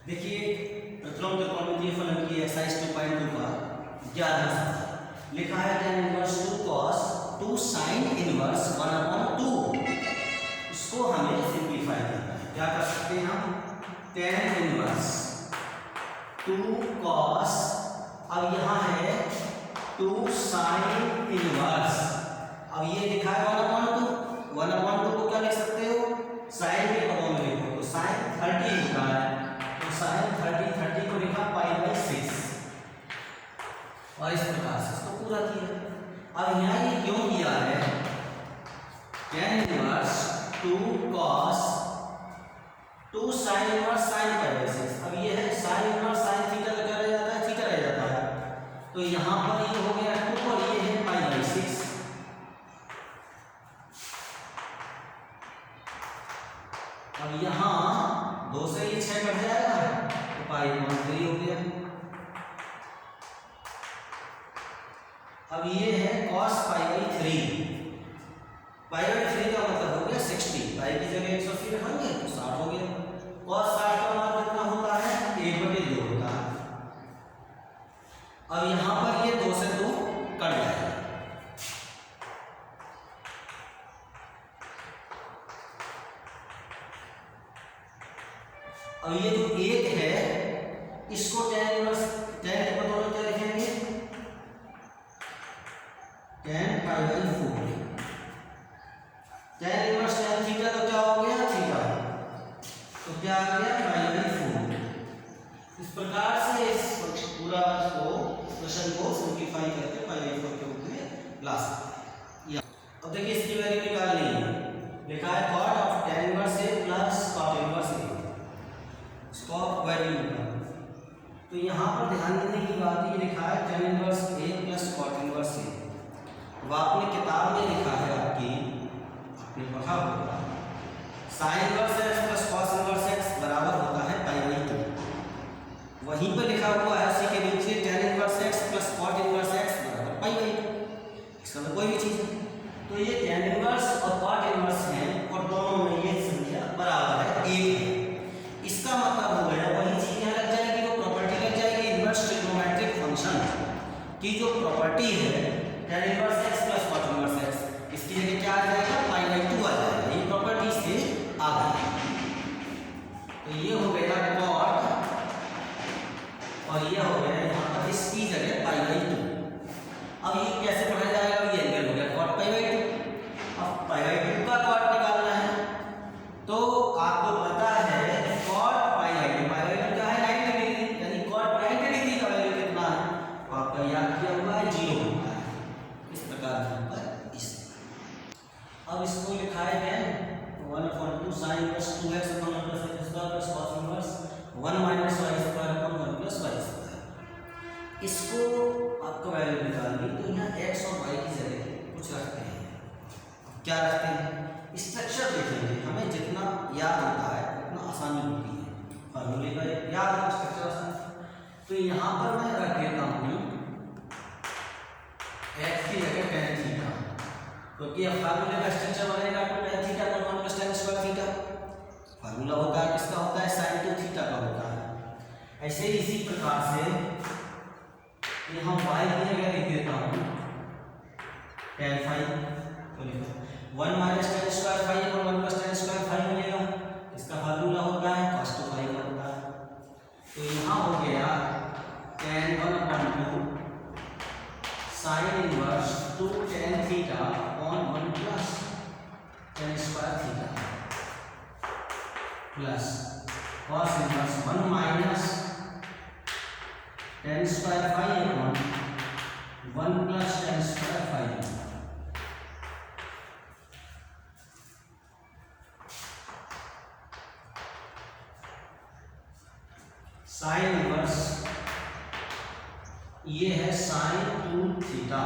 देखिए प्रतिलोम त्रिकोणमितीय फलन की एक्सरसाइज 2.2 का 11 लिखा है tan inverse 2 cos 2 sin inverse 1/2। इसको हमें सिंप्लीफाई करना है। क्या कर सकते हैं हम? tan इनवर्स 2 cos, अब यहाँ है 2 sin इनवर्स, अब ये लिखा है 1/2 को क्या लिख सकते हो? sin के पदों में लिखो तो sin 30 होता है, तो sin 30 को लिखा π/6 और इस प्रकार से इसको पूरा किया। अब यहाँ ये क्यों किया है? tan inverse 2 cos 2 sin inverse sin π/6, अब ये है sin इनवर्स sin थीटा लगा रह जाता है, थीटा रह जाता है, तो यहाँ पर ये हो गया 2 और ये है π/6। अब यहाँ 2 से ये 6 कट जाएगा तो π/3 हो गया। अब ये है cos π/3, π/3 का मतलब हो गया 60, पाई की जगह 180 रखेंगे तो 60 हो गया। cos 60 का मान कितना होता है? 1/2 होता है। अब यहाँ पर ये 2 से 2 कट जाएगा, अब ये जो 1 है इसको tan इनवर्स tan के बदले में क्या लिखेंगे? tan π/4, tan inverse tan theta तो क्या हो गया? थीटा, तो क्या आ गया? π/4। इस प्रकार से इस पूरा प्रश्न को सिंप्लीफाई करके π/4 के रूप में ला सकते हैं। अब देखिए इसकी वैल्यू निकालनी है। लिखा है cot of tan inverse a plus cot inverse a, इसको वैल्यू निकालना। तो यहाँ पर ध्यान देने की बात ये लिखा है tan inverse a plus cot inverse a, अब आपने किताब में लिखा है आपने पढ़ा होगा sin inverse x plus cos inverse x बराबर होता है π/2। वहीं पर लिखा हुआ है उसी के नीचे tan inverse x plus cot inverse x बराबर π/2। इसका तो कोई भी चीज है, तो ये tan इनवर्स और cot इनवर्स हैं और दोनों में ये संख्या बराबर है 1 है। इसका मतलब हो गया वही चीज यहाँ लग जाएगी, वो प्रॉपर्टी लग जाएगी इनवर्स ट्रिग्नोमेट्रिक फंक्शन की जो प्रॉपर्टी है tan inverse x plus cot inverse x, इसकी जगह क्या आ जाएगा? π/2 आ जाएगा। ये प्रॉपर्टी से आ गई, तो ये हो गया cot और ये हो गया यहाँ पर इसकी जगह π/2। अब ये कैसे पढ़ा जाएगा? ये एंगल हो गया cot π/2। अब π/2 का cot निकालना है तो आपको पता है cot π/2 का है 90 डिग्री, यानी cot 90 डिग्री का वैल्यू कितना है? तो आपका याद किया हुआ है 0 होता है। इस प्रकार यहाँ पर इस अब इसको लिखा है tan 1/2 sin inverse 2x upon 1 plus x square plus cos inverse 1 minus y square upon 1 plus y square. इसको आपको वैल्यू निकालनी, तो यहाँ x और y की जगह कुछ रखते हैं। क्या रखते हैं? स्ट्रक्चर देखेंगे, हमें जितना याद होता है उतना आसानी होती है, फार्मूले का याद है स्ट्रक्चर आसान। तो यहाँ पर मैं रख देता हूँ x की जगह tan थीटा, क्योंकि अब फार्मूले का स्ट्रक्चर बनेगा तो tan थीटा का 1 plus tan square theta. Formula होता है किसका होता है? sin 2 थीटा का होता है। ऐसे ही इसी प्रकार से यहाँ y की जगह लिख देता हूँ tan phi, तो लिखो 1 माइनस tan स्क्वायर phi और 1 प्लस tan स्क्वायर phi मिलेगा। इसका फार्मूला होता है cos 2 phi का होता है, तो यहाँ हो गया tan 1/2 sin inverse 2 tan theta upon 1 plus tan square theta plus cos inverse 1 minus tan square phi upon 1 plus tan square phi। Sine inverse ये है sin 2 थीटा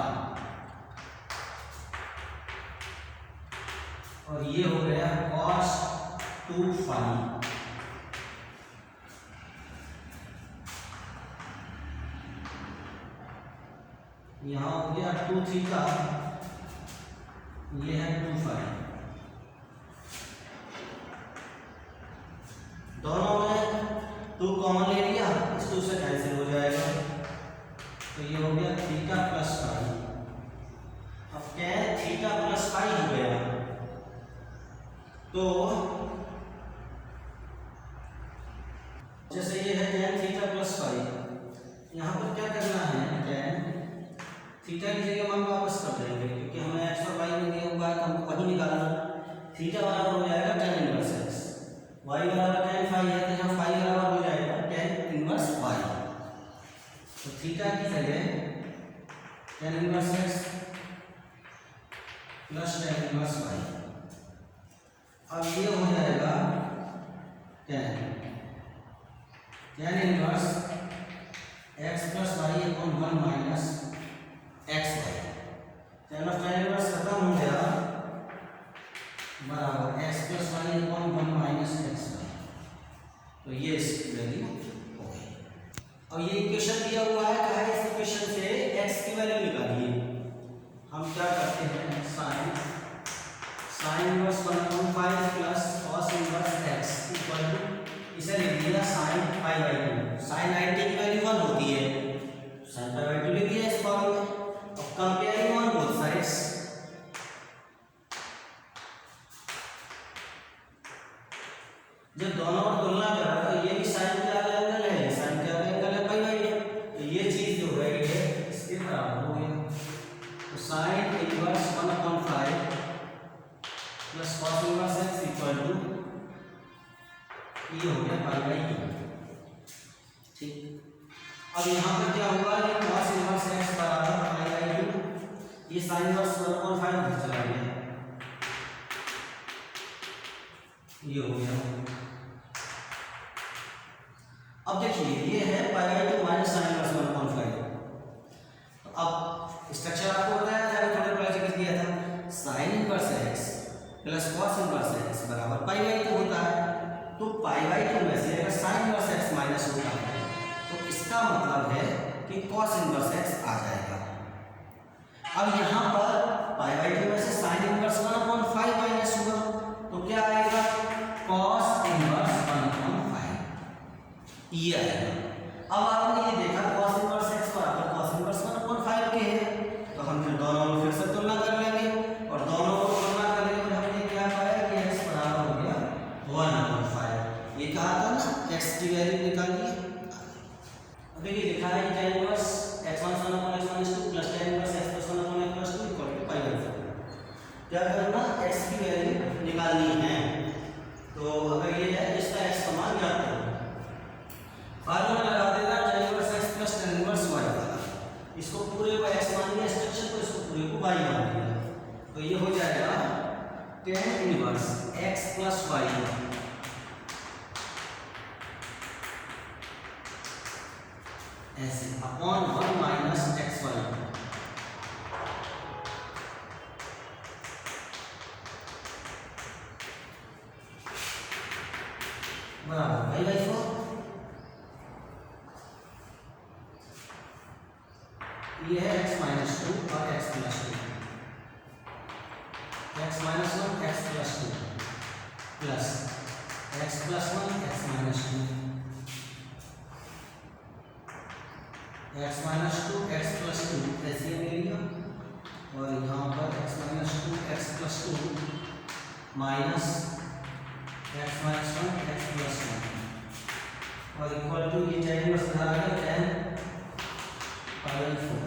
और ये हो गया cos 2 phi। यहाँ हो गया 2 थीटा, ये है 2 phi। दोनों में 2 कॉमन ले लिया, इस 2 से कैंसिल हो जाएगा, तो ये हो गया थीटा प्लस फाई। अब tan थीटा प्लस फाई हो गया, तो जैसे ये है tan थीटा प्लस फाई, यहाँ पर क्या करना है, tan थीटा की जगह मान वापस कर देंगे, क्योंकि हमें x और y में दिया हुआ है तो हमको वही निकालना। थीटा बराबर हो जाएगा tan इनवर्स x, y बराबर tan फाई है तो यहाँ फाई बराबर हो जाएगा tan इनवर्स y। तो थीटा की जगह tan inverse x plus tan inverse y। अब ये हो जाएगा tan inverse x plus y upon 1 minus x y. tan inverse खत्म हो गया बराबर x plus y upon 1 minus x y. तो ये इसकी वैल्यू हो गई। अब ये इक्वेशन दिया हुआ है, कहा है इस इक्वेशन से x की वैल्यू निकालिए। हम क्या करते हैं, sine inverse 1/5 plus cos inverse x equal to, इसे लिख दिया sin पाई बाई 2। sin 90 की वैल्यू 1 होती है, sin पाई बाई 2 लिख दिया इस फॉर्म में। अब कंपेयरिंग ऑन बोथ साइड्स, जब दोनों और तुलना करा तो ये भी साइन के आगे एंगल है, साइन के आगे एंगल है पाई बाई 2, तो ये चीज जो है ये इसके बराबर हो गया। तो sine inverse 1/5 plus cos inverse x equal to ये हो गया पाई बाई 2। ठीक, अब यहाँ पर क्या होगा, ये cos इनवर्स x बराबर पाई बाई 2, ये साइन इनवर्स 1/5 चला गया, ये हो गया। अब देखिए ये है pi by 2 minus sign inverse 1/5। तो अब स्ट्रक्चर आपको बताया था, थोड़े पहले किया था, sine inverse x plus cos inverse x बराबर पाई बाई 2 होता है। तो पाई बाई 2 में से अगर साइन इनवर्स x माइनस होता है तो इसका मतलब है कि cos इनवर्स x आ जाएगा। अब यहाँ पर पाई बाई 2 में से साइन इनवर्स 1/5 माइनस होगा, तो क्या आएगा, cos इनवर्स 1/5 ये आएगा। अब आपने ये देखा cos इनवर्स x बराबर cos इनवर्स 1/5 के है, तो हम फिर दोनों में फिर से तुलना कर लेंगे, और दोनों को तुलना करने पर हमने क्या पाया कि x बराबर हो गया 1/5। ये कहा था ना x की वैल्यू निकालिए। अब देखिए लिखा है कि tan inverse x1 1/x1 plus tan inverse x + 1/x2 equal to pi by 4। क्या करना, x की वैल्यू निकालनी है। तो अगर ये है इसका x का मान ज्ञात करो, फार्मूला लगा देना tan inverse x plus tan inverse y वाला, इसको पूरे को x मान लिया स्ट्रक्चर को, इसको पूरे को y मान लिया, तो ये हो जाएगा tan inverse x plus y ऐसे अपॉन 1 माइनस एक्स वाई। बराबर पाई बाई 4। ये है x माइनस 2 और x plus 2, x minus 1 x plus 2 plus x plus 1 x minus 2, x minus 2 x plus 2 ऐसे ले लिया, और यहाँ पर x minus 2 x plus 2 minus x minus 1 x plus 1 और इक्वल टू ये tan इनवर्स बना है tan pi by 4।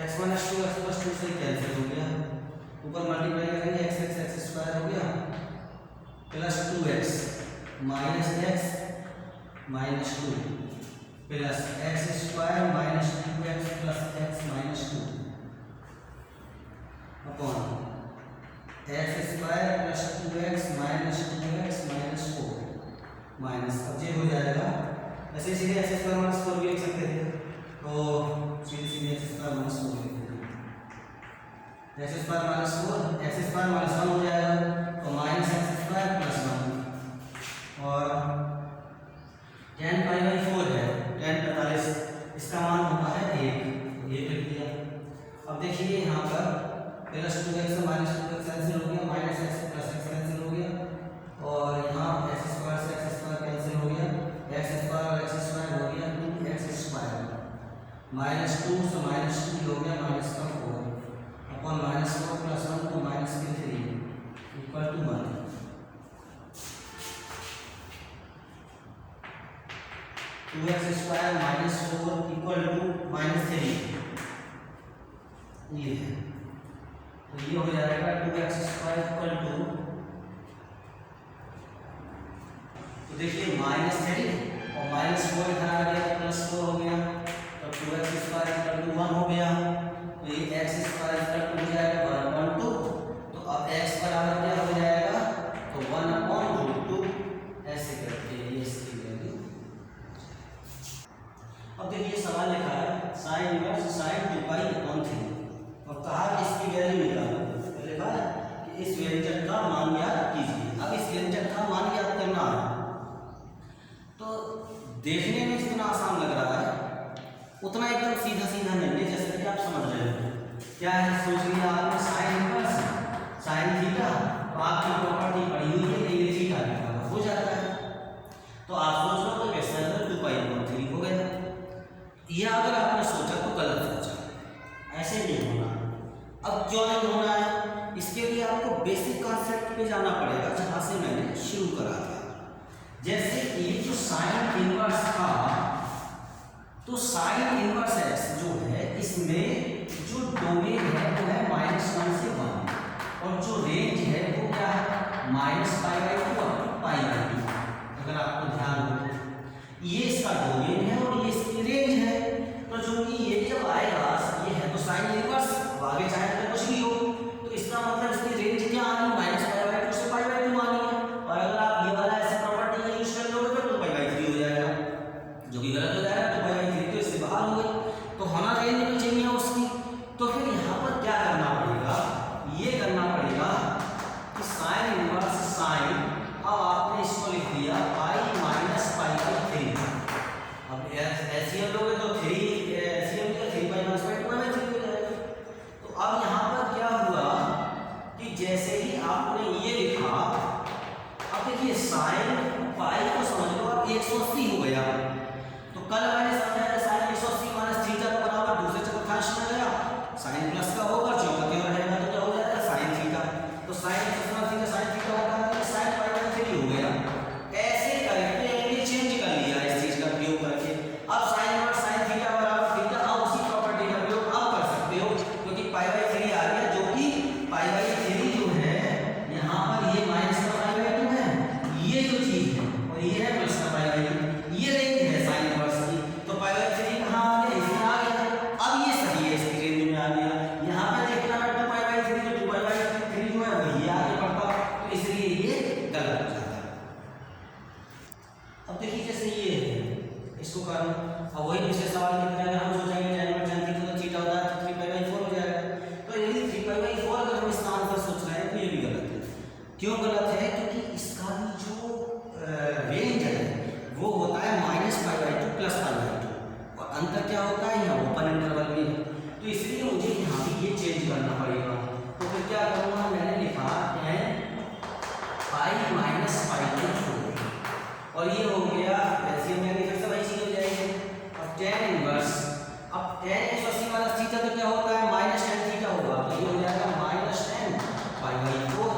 x minus 2 x plus 2 से कैंसिल हो गया, ऊपर मल्टीप्लाई करेंगे x x स्क्वायर हो गया plus 2x minus x minus 2 plus x square minus 2x plus x minus 2 upon x square plus 2x minus 2x minus 4 minus, अब ये हो जाएगा ऐसे सीधे एक्स स्क्वायर माइनस 4 भी लिख सकते थे, तो सीधे सीधे एक्स स्क्वायर माइनस 4 लिख देंगे, x square minus 4 x square minus 1 हो जाएगा, तो माइनस एक्स स्क्वायर प्लस 1 और tan पाई बाई 4 है tan 45, इसका मान होता है 1, ये लिख दिया। अब देखिए यहाँ पर plus 2x minus 2x cancel हो गया, minus x plus x cancel हो गया, और यहाँ x स्क्वायर से x स्क्वायर कैंसिल हो गया, 2x² माइनस 4 इक्वल टू -3 ये है। तो ये हो जाएगा 2x² इक्वल टू, तो देखिए -3 और -4 इधर आ गया तो +4 हो गया, तो 2x² इक्वल टू 1 हो गया। तो ये x² इक्वल टू हो जाएगा 1/2, तो अब x बराबर क्या हो जाएगा, तो 1/√2 ऐसे करके ये इसकी वैल्यू। अब देखिए सवाल लिखा है sin इनवर्स sin 2π/3 और कहा कि इसकी वैल्यू निकालो। लिखा है कि इस व्यंजक का मान ज्ञात कीजिए। अब इस व्यंजक का मान ज्ञात करना है, तो देखने में जितना आसान लग रहा है उतना एकदम सीधा सीधा नहीं है, जैसे कि आप समझ रहे हो। क्या है, सोच लिया आपने sin इनवर्स sin थीटा, तो आपकी प्रॉपर्टी पड़ी हुई है कि ये थीटा का हो जाता है, तो आप सोच लो तो कैसे 2π/3 हो गया। यह अगर आपने सोचा तो गलत सोचा, ऐसे नहीं होना। अब क्यों नहीं होना है, इसके लिए आपको बेसिक कॉन्सेप्ट पे जाना पड़ेगा जहां से मैंने शुरू करा था। जैसे कि जो साइन इनवर्स था, तो साइन इनवर्स x जो है इसमें जो डोमेन है वो है -1 से 1 और जो रेंज है वो क्या है -π/2 π/2। अगर आपको ध्यान हो तो ये इसका डोमेन है और ये इसकी रेंज है। तो जो कि ये जब आएगा, ये है तो साइन इनवर्स, आगे चाहे तो कुछ भी हो, तो इसका मतलब इसकी रेंज क्या आनी, -π/2 से π/2 आनी है। और अगर आप ये वाला ऐसे प्रॉपर्टी का यूज कर लोगे तो π/3 हो जाएगा, जो कि गलत हो जाएगा। तो π/3 तो इससे बाहर हो गई, तो होना रेंज में चाहिए उसकी। तो फिर यहाँ पर क्या करना पड़ेगा, ये करना पड़ेगा कि साइन इनवर्स साइन, अब आपने इसको लिख दिया π-π/3। अब एलसीएम लोगे तो 3 एलसीएम का 3π-2 हो जाएगा। तो अब यहाँ पर क्या हुआ कि जैसे ही आपने ये लिखा, अब देखिए साइन पाई को समझ लो अब 180 हो गया। तो कल मैंने समझाया साइन 180 माइनस थीटा के बराबर दूसरे चतुर्थांश में गया, साइन प्लस का होगा, चौका क्यों रहेगा तो क्या हो जाएगा साइन थीटा। तो साइन थीटा साइन थीटा होगा तो साइन π/3 हो गया। ऐसे करके एंगल चेंज कर लिया इस चीज का प्रयोग करके। अब साइन इनवर्स साइन थीटा बराबर थीटा, अब उसी प्रॉपर्टी का प्रयोग आप कर सकते हो, क्योंकि π/3 आ गया, जो कि π/3 जो है यहाँ पर ये -π/2 है, ये जो चीज है, और ये है +π/2, ये रेंज है साइन इनवर्स की। तो π/3 कहाँ आ गया, इसमें आ गया। अब ये सही है, इसकी रेंज में आ गया। यहाँ पे देखना है 2π/3, तो 2π/3 जो है वही आगे बढ़ता, तो इसलिए ये गलत हो जाता है। अब देखिए जैसे ये है, इसको करना, अब वही पिछले सवाल की तरह अगर हम सोचेंगे tan इनवर्स tan थीटा तो थीटा होता है तो 3π/4 हो जाएगा। तो यदि 3π/4 अगर हम इसका आंसर सोच रहे हैं तो ये भी गलत है। क्यों गलत है, क्योंकि इसका भी जो रेंज है वो होता है -π/2 +π/2, और अंतर क्या होता है यहाँ ओपन इंटरवल में। तो इसलिए मुझे यहाँ भी ये चेंज करना पड़ेगा। तो फिर क्या करूँगा, मैंने लिखा tan π-π/4 और ये हो गया एलसीएम में फिर से वही चीज हो जाएगी। अब tan इनवर्स, अब tan 180 माइनस थीटा तो क्या होता है -tan थीटा होगा, तो ये हो जाएगा -tan π/4।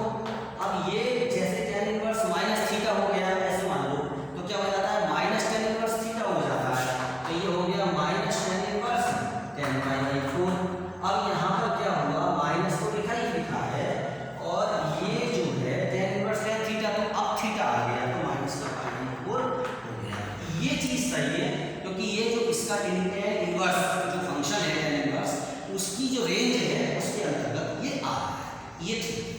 अब ये जैसे tan इनवर्स माइनस थीटा हो गया ऐसे मान लो, तो क्या हो जाता है -tan इनवर्स थीटा हो जाता है, तो ये हो गया -tan इनवर्स tan π/4। अब यहाँ पर क्या हुआ, माइनस को लिखा ही लिखा है, और ये जो है tan इनवर्स tan थीटा, तो अब थीटा आ गया तो -π/4 हो गया। ये चीज सही है, क्योंकि ये जो इसका tan इनवर्स जो फंक्शन है tan इनवर्स, उसकी जो रेंज है उसके अंतर्गत ये आ रहा है, ये ठीक है।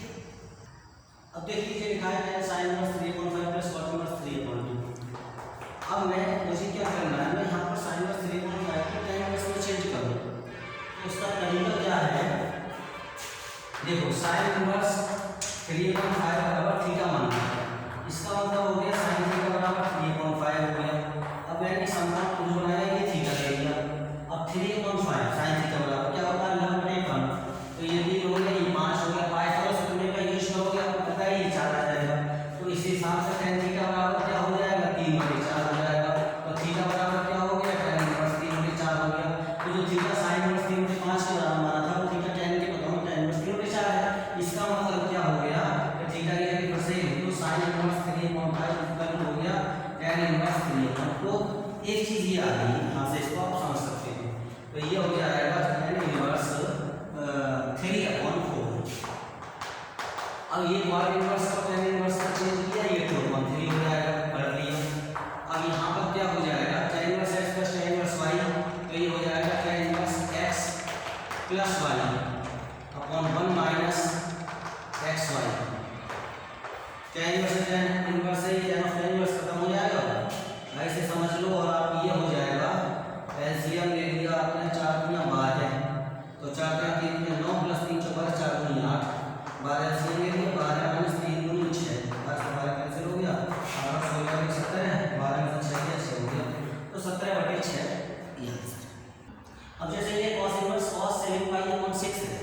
अब देख लीजिए लिखा है tan sin inverse 3/5 plus cot inverse 3/2। अब मुझे क्या करना है, मैं यहाँ पर sin इनवर्स 3/5 को tan इनवर्स में चेंज करूँ, तो उसका तरीका क्या है, देखो sin इनवर्स 3/5 बराबर थीटा मानना है, इसका मतलब हो गया sin थीटा बराबर 3/5 हो गया। अब मैंने समांतर त्रिभुज बनाया, ये थीटा ले लिया। अब 3/5 sin थीटा बराबर क्या होता है लंब, तो यदि हो गया ये 5 हो गया, 5 और शून्य का यूज करोगे आपको पता है ये 4 आ जाएगा। तो इस हिसाब से tan थीटा बराबर क्या हो जाएगा 3/4 हो जाएगा। तो थीटा बराबर क्या हो गया tan इनवर्स 3/4 हो गया। तो जो थीटा sin इनवर्स 3/5 के बराबर माना था, वो थीटा tan के बराबर tan इनवर्स 3/4 है। इसका मतलब क्या हो गया, थीटा की जगह फिर से तो sin इनवर्स 3/5 इक्वल हो गया tan इनवर्स 3/2। एक चीज आ गई, यहाँ से इसको आप समझ सकते हैं। तो ये हो जाएगा tan इनवर्स 3/4। अब ये cot इनवर्स का tan इनवर्स का चेंज किया, ये 2/3 हो जाएगा, पलट लिया। अब यहाँ पर क्या हो जाएगा, tan inverse x plus tan inverse y, तो ये हो जाएगा tan inverse x plus y upon 1 minus xy। tan inverse है, tan ऑफ tan इनवर्स खत्म हो जाएगा, ऐसे समझ लो। और आप ये हो जाएगा, एलसीएम ले लिया आपने, 4 गुना 12 है, तो 4 गुना 3 में 9 प्लस 3 4 4 गुना 8, 12 एलसीएम ले लिया, 12 माइनस 3 गुना 6, 12 कैंसिल हो गया, 18 16 में 70 है, 12 में 6 है 6 हो गया, तो 17/6 ये आंसर। अब जैसे ये cos inverse cos 7 pi upon 6 है,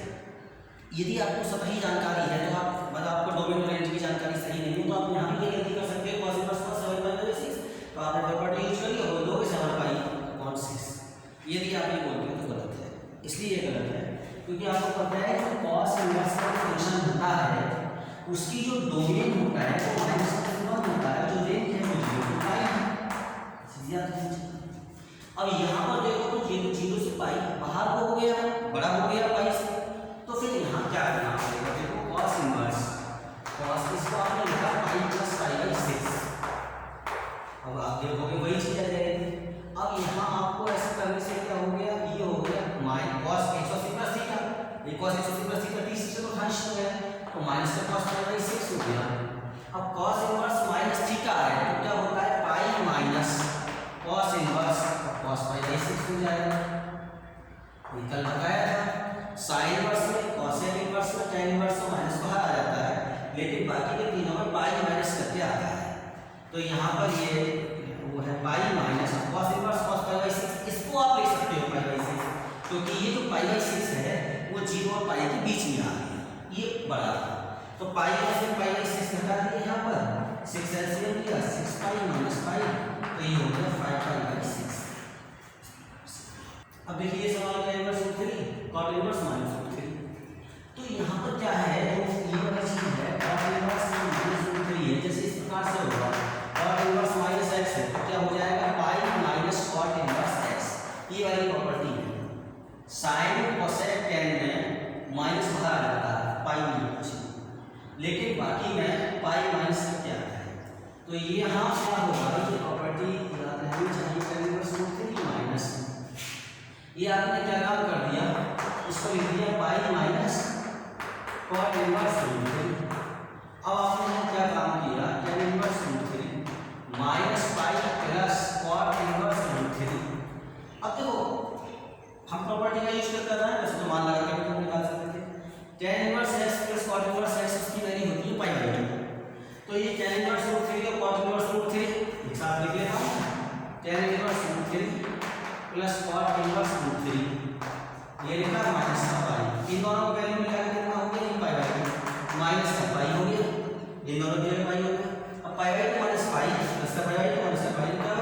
यदि आपको सही जानकारी है तो आप मतलब आपको डोमेन और रेंज की जानकारी सही नहीं है तो आप यहाँ भी गलती कर सकते हैं। cos इनवर्स cos 7 पाई 6, तो आपने प्रॉपर्टी यूज करी और लोगे 7 पाई अपॉन 6। यदि आप ये बोलते हो तो गलत है, इसलिए ये गलत है क्योंकि आपको पता है जो cos इनवर्स का फंक्शन होता है उसकी जो डोमेन होता है वो -1 होता है, जो रेंज है वो 0 से पाई है। अब यहाँ पर देखो तो 0 से पाई बाहर को हो गया, बड़ा हो गया पाई से, तो फिर यहाँ क्या करना पड़ेगा, देखो cos इनवर्स cos इसको आपने लिखा पाई प्लस पाई 6, अब आप देखोगे वही चीज आ जाएगी। अब यहाँ आपको ऐसा करने से क्या हो गया, ये हो गया माइनस cos 180 प्लस थीटा, ये cos 180 प्लस थीटा 30 से तो घांस हो गया, तो माइनस का cos पाई 6 हो गया। अब cos इनवर्स माइनस थीटा है तो क्या होता है, pi minus cos inverse cos पाई 6 हो जाएगा, निकल बताया था। sin इनवर्स में cosec इनवर्स में tan इनवर्स का माइनस बाहर आ जाता है, लेकिन बाकी के तीनों में पाई माइनस करके आता है, तो यहाँ पर ये वो है pi minus cos inverse cos पाई 6, इसको आप लिख सकते हो पाई 6, क्योंकि ये जो पाई 6 है वो 0 और पाई के बीच में आ गया, ये बड़ा था, तो पाई में से पाई 6 घटा दिए, यहाँ पर 6 एलसीएम लिया, 6 पाई माइनस पाई, तो ये हो गया 5 पाई 6। अब देखिए सवाल का inverse root 3 cot inverse minus root 3, तो यहाँ पर क्या है, ये वाला चीज है cot इनवर्स माइनस रूट 3 है, जैसे इस प्रकार से होगा cot इनवर्स माइनस x है तो क्या हो जाएगा पाई माइनस cot इनवर्स x, ये वाली प्रॉपर्टी है। sin cosec tan में माइनस बाहर आ जाता है, पाई नहीं कुछ, लेकिन बाकी में पाई माइनस करके आता है, तो ये यहाँ क्या होगा, ये प्रॉपर्टी याद रहनी चाहिए tan इनवर्स रूट 3 माइनस, ये आपने क्या काम कर दिया, इसको लिख दिया pi minus cot inverse root 3। अब आपने यहाँ क्या काम किया, tan inverse root 3 minus pi plus cot inverse root 3। अब देखो हम प्रॉपर्टी का यूज करते हैं, वैसे तो मान लगा के हम निकाल सकते थे, tan inverse x plus cot inverse x उसकी वैल्यू होती है पाई/2, तो ये tan इनवर्स रूट 3 और cot इनवर्स रूट 3 एक साथ लिख लेता हूँ, tan inverse root 3 plus cot inverse root 3, ये लिखा माइनस का पाई, इन दोनों की वैल्यू मिला के कितना हो गया, पाई/2 माइनस का पाई हो गया, इन दोनों की वैल्यू पाई हो गया। अब पाई/2 माइनस पाई प्लस का पाई/2 माइनस का पाई क्या